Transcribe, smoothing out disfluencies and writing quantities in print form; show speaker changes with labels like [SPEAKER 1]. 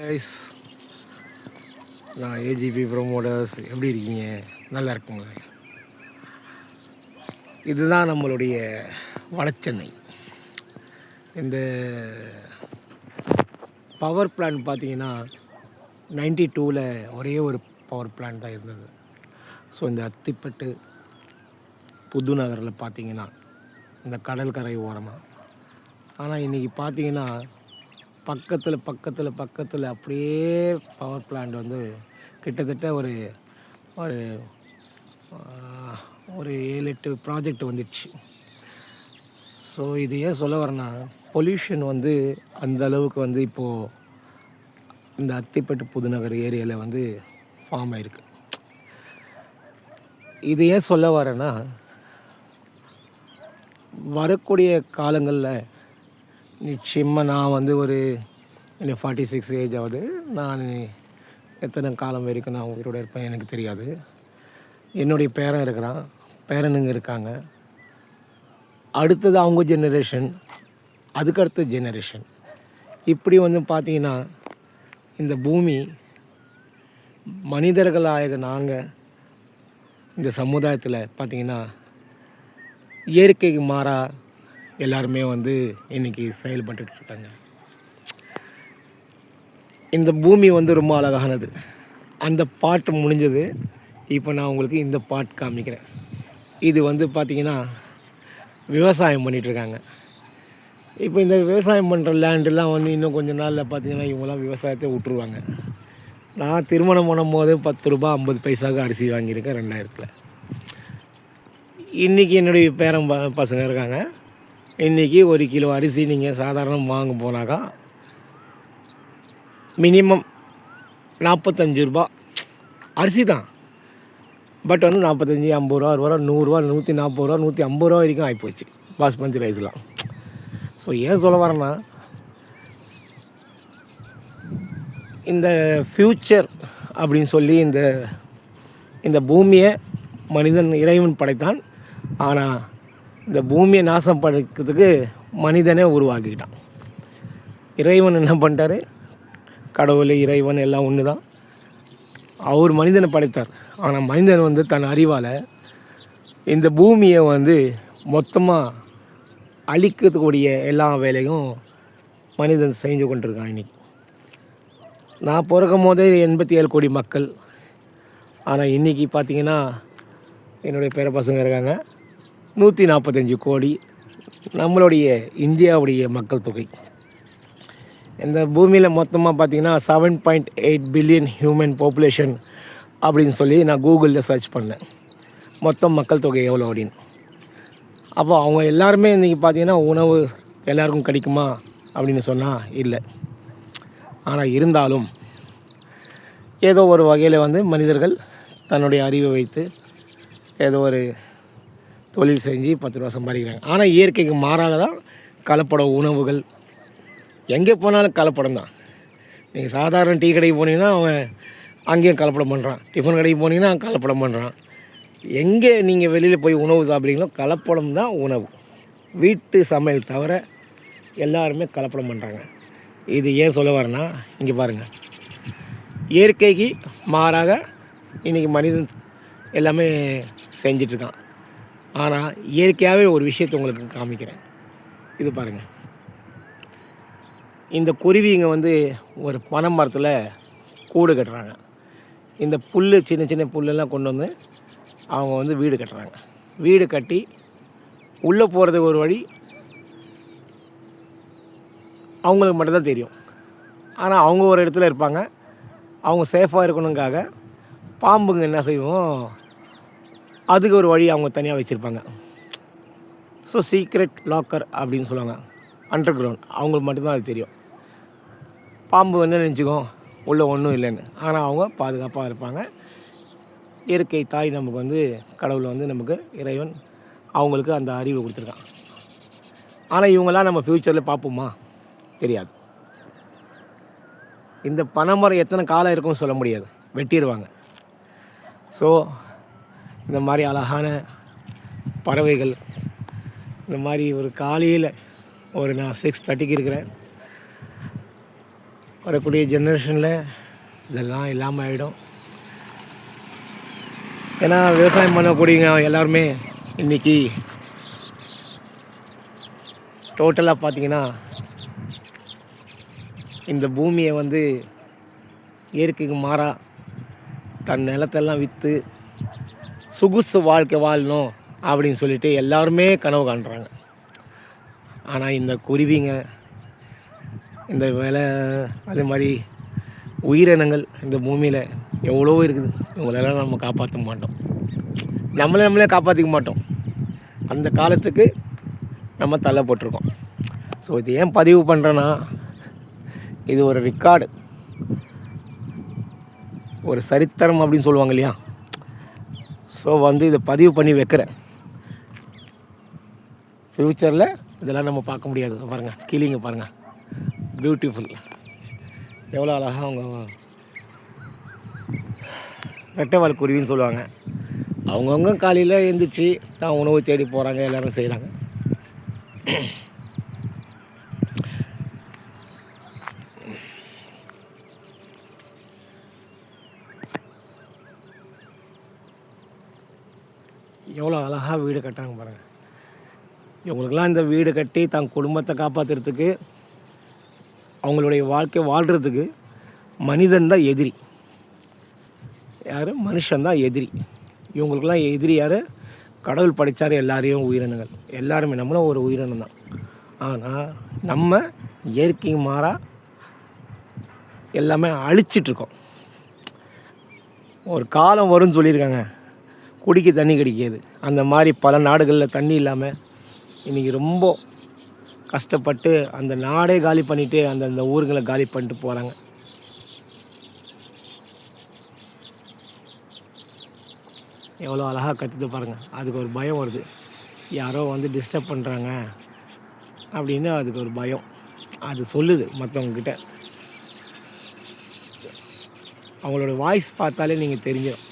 [SPEAKER 1] Guys, நான் AGP promoters. எப்படி இருக்கீங்க? நல்லா இருக்குங்க. இதுதான் நம்மளுடைய வடச்சென்னை. இந்த பவர் பிளான்ட் பார்த்தீங்கன்னா 92ல் ஒரே ஒரு பவர் பிளான்ட் தான் இருந்தது. ஸோ இந்த அத்திப்பட்டு புதுநகரில் பார்த்தீங்கன்னா இந்த கடற்கரை ஓரமாக. ஆனால் இன்றைக்கி பார்த்தீங்கன்னா பக்கத்தில் அப்படியே பவர் பிளான்ட் வந்து கிட்டத்தட்ட ஒரு ஒரு ஒரு 7-8 ப்ராஜெக்ட் வந்துடுச்சு. ஸோ இது ஏன் சொல்ல வரேன்னா, பொல்யூஷன் வந்து அந்த அளவுக்கு வந்து இப்போது இந்த அத்திப்பட்டு புதுநகர் ஏரியாவில் வந்து ஃபார்ம் ஆகிருக்கு. இது ஏன் சொல்ல வரேன்னா, வரக்கூடிய காலங்களில் நிச்சயமாக நான் வந்து ஒரு 46 ஏஜ் ஆகுது. நான் எத்தனை காலம் வரைக்கும் நான் உயிரோடு இருப்பேன் எனக்கு தெரியாது. என்னுடைய பேரன் இருக்கிறான், பேரனுங்க இருக்காங்க. அடுத்தது அவங்க ஜெனரேஷன், அதுக்கடுத்த ஜெனரேஷன். இப்படி வந்து பார்த்திங்கன்னா இந்த பூமி மனிதர்களாக நாங்கள் இந்த சமுதாயத்தில் பார்த்திங்கன்னா இயற்கைக்கு மாறாக எல்லாருமே வந்து இன்றைக்கி செயல்பட்டுருக்காங்க. இந்த பூமி வந்து ரொம்ப அழகானது. அந்த பாட்டு முடிஞ்சது. இப்போ நான் உங்களுக்கு இந்த பாட்டு காமிக்கிறேன். இது வந்து பார்த்திங்கன்னா விவசாயம் பண்ணிகிட்ருக்காங்க. இப்போ இந்த விவசாயம் பண்ணுற லேண்டெலாம் வந்து இன்னும் கொஞ்சம் நாளில் பார்த்திங்கன்னா இவங்களாம் விவசாயத்தை விட்டுருவாங்க. நான் திருமணம் பண்ணும்போது 10 ரூபா 50 பைசாவுக்கு அரிசி வாங்கியிருக்கேன் 2000. இன்றைக்கி என்னுடைய பேரன் பசங்க இருக்காங்க. இன்றைக்கி 1 கிலோ அரிசி நீங்கள் சாதாரணம் வாங்க போனாக்கா மினிமம் 45 ரூபா அரிசி தான். பட் வந்து 45, 50 ரூபா, 60 ரூபா, 100 ரூபா, 140 ரூபா, 150 ரூபா வரைக்கும் ஆகிப்போச்சு பாஸ்மதி ரைஸ்லாம். ஸோ ஏன் சொல்ல வரேன்னா, இந்த ஃப்யூச்சர் அப்படின்னு சொல்லி இந்த பூமியை மனிதன் இறைவன் படைத்தான். ஆனால் இந்த பூமியை நாசம் படைக்கிறதுக்கு மனிதனே உருவாக்கிட்டான். இறைவன் என்ன பண்ணிட்டாரு, கடவுள் இறைவன் எல்லாம் ஒன்று தான். அவர் மனிதனை படைத்தார். ஆனால் மனிதன் வந்து தன் அறிவால் இந்த பூமியை வந்து மொத்தமாக அழிக்கிறதுக்கூடிய எல்லா வேலையும் மனிதன் செஞ்சு கொண்டிருக்கான். இன்றைக்கி நான் பிறக்கும் போதே 87 கோடி மக்கள். ஆனால் இன்றைக்கி பார்த்திங்கன்னா என்னுடைய பேர பசங்க இருக்காங்க 145 கோடி. நம்மளுடைய இந்தியாவுடைய மக்கள் தொகை இந்த பூமியில் மொத்தமாக பார்த்திங்கன்னா 7.8 பில்லியன் ஹியூமன் பாப்புலேஷன் அப்படின்னு சொல்லி நான் கூகுளில் சர்ச் பண்ணேன். மொத்தம் மக்கள் தொகை எவ்வளோ அப்படின்னு. அப்போ அவங்க எல்லாருமே இன்றைக்கி பார்த்திங்கன்னா உணவு எல்லாருக்கும் கிடைக்குமா அப்படின்னு சொன்னால் இல்லை. ஆனால் இருந்தாலும் ஏதோ ஒரு வகையில் வந்து மனிதர்கள் தன்னுடைய அறிவை வைத்து ஏதோ ஒரு தொழில் செஞ்சு 10 ரூபா சம்பாதிக்கிறாங்க. ஆனால் இயற்கைக்கு மாறாக தான் கலப்பட உணவுகள். எங்கே போனாலும் கலப்படம் தான். நீங்கள் சாதாரண டீ கடைக்கு போனீங்கன்னா அவன் அங்கேயும் கலப்படம் பண்ணுறான். டிஃபன் கடைக்கு போனீங்கன்னா கலப்படம் பண்ணுறான். எங்கே நீங்கள் வெளியில் போய் உணவு சாப்பிட்றீங்களோ கலப்படம் தான் உணவு. வீட்டு சமையல் தவிர எல்லாருமே கலப்படம் பண்ணுறாங்க. இது ஏன் சொல்ல வரேன்னா, இங்கே பாருங்கள், இயற்கைக்கு மாறாக இன்றைக்கி மனிதன் எல்லாமே செஞ்சிட்ருக்கான். ஆனால் இயற்கையாகவே ஒரு விஷயத்தை உங்களுக்கு காமிக்கிறேன். இது பாருங்கள், இந்த குருவிங்க வந்து ஒரு பனை மரத்தில் கூடு கட்டுறாங்க. இந்த புல் சின்ன சின்ன புல்லெல்லாம் கொண்டு வந்து அவங்க வந்து வீடு கட்டுறாங்க. வீடு கட்டி உள்ளே போகிறதுக்கு ஒரு வழி அவங்களுக்கு மட்டும்தான் தெரியும். ஆனால் அவங்க ஒரு இடத்துல இருப்பாங்க. அவங்க சேஃபாக இருக்கணுங்காக பாம்புங்க என்ன செய்வோம், அதுக்கு ஒரு வழி அவங்க தனியாக வச்சுருப்பாங்க. ஸோ சீக்ரெட் லாக்கர் அப்படின்னு சொல்லுவாங்க. அண்டர் கிரவுண்ட் அவங்களுக்கு மட்டும்தான் அது தெரியும். பாம்பு என்ன நினச்சிக்கும் உள்ளே ஒன்றும் இல்லைன்னு. ஆனால் அவங்க பாதுகாப்பாக இருப்பாங்க. இயற்கை தாய் நமக்கு வந்து கடவுள் வந்து நமக்கு இறைவன் அவங்களுக்கு அந்த அறிவை கொடுத்துருக்கான். ஆனால் இவங்களாம் நம்ம ஃப்யூச்சரில் பார்ப்போமா, தெரியாது. இந்த பனைமரம் எத்தனை காலம் இருக்கும்னு சொல்ல முடியாது, வெட்டிடுவாங்க. ஸோ இந்த மாதிரி அழகான பறவைகள், இந்த மாதிரி ஒரு காலையில் ஒரு நான் 6:30க்கு இருக்கிறேன். வரக்கூடிய ஜென்ரேஷனில் இதெல்லாம் இல்லாமல் ஆகிடும். ஏன்னா விவசாயம் பண்ணக்கூடியவங்க எல்லாருமே இன்றைக்கி டோட்டலாக பார்த்திங்கன்னா இந்த பூமியை வந்து இயற்கைக்கு மாறாக தன் நிலத்தெல்லாம் விற்று சொகுசு வாழ்க்கை வாழணும் அப்படின்னு சொல்லிட்டு எல்லாருமே கனவு காண்றாங்க. ஆனால் இந்த குருவிங்க, இந்த அதே மாதிரி உயிரினங்கள் இந்த பூமியில் எவ்வளோ இருக்குது. இவங்களெல்லாம் நம்ம காப்பாற்ற மாட்டோம், நம்மளே காப்பாற்றிக்க மாட்டோம். அந்த காலத்துக்கு நம்ம தள்ளப்பட்டிருக்கோம். ஸோ இது ஏன் பதிவு பண்ணுறேன்னா, இது ஒரு ரெக்கார்டு, ஒரு சரித்திரம் அப்படின்னு சொல்லுவாங்க இல்லையா. ஸோ வந்து இதை பதிவு பண்ணி வைக்கிறேன். ஃப்யூச்சரில் இதெல்லாம் நம்ம பார்க்க முடியாது. பாருங்கள், கிளிங்க பாருங்கள், பியூட்டிஃபுல், எவ்வளோ அழகாக அவங்க ரெட்டைவால் குருவின்னு சொல்லுவாங்க. அவங்கவுங்க காலையில் எழுந்திரிச்சு தான் உணவு தேடி போகிறாங்க, எல்லோரும் செய்கிறாங்க. எவ்வளோ அழகாக வீடு கட்டாங்க பாருங்கள். இவங்களுக்கெல்லாம் இந்த வீடு கட்டி தன் குடும்பத்தை காப்பாற்றுறதுக்கு, அவங்களுடைய வாழ்க்கை வாழ்கிறதுக்கு மனிதன் தான் எதிரி. யார்? மனுஷன்தான் எதிரி. இவங்களுக்கெல்லாம் எதிரி யார்? கடவுள் படைத்தார் எல்லாரையும், உயிரினங்கள் எல்லாருமே, நம்மளும் ஒரு உயிரினம் தான். ஆனால் நம்ம இயற்கை மாறாக எல்லாமே அழிச்சிட்ருக்கோம். ஒரு காலம் வரும்னு சொல்லியிருக்காங்க, குடிக்க தண்ணி கிடைக்காது. அந்த மாதிரி பல நாடுகளில் தண்ணி இல்லாமல் இன்றைக்கி ரொம்ப கஷ்டப்பட்டு அந்த நாடே காலி பண்ணிவிட்டு அந்தந்த ஊருங்களை காலி பண்ணிட்டு போகிறாங்க. எவ்வளோ அழகாக கற்றுட்டு பாருங்கள். அதுக்கு ஒரு பயம் வருது, யாரோ வந்து டிஸ்டர்ப் பண்ணுறாங்க அப்படின்னு அதுக்கு ஒரு பயம். அது சொல்லுது மற்றவங்கக்கிட்ட. அவங்களோட வாய்ஸ் பார்த்தாலே நீங்கள் தெரிஞ்சிடும்.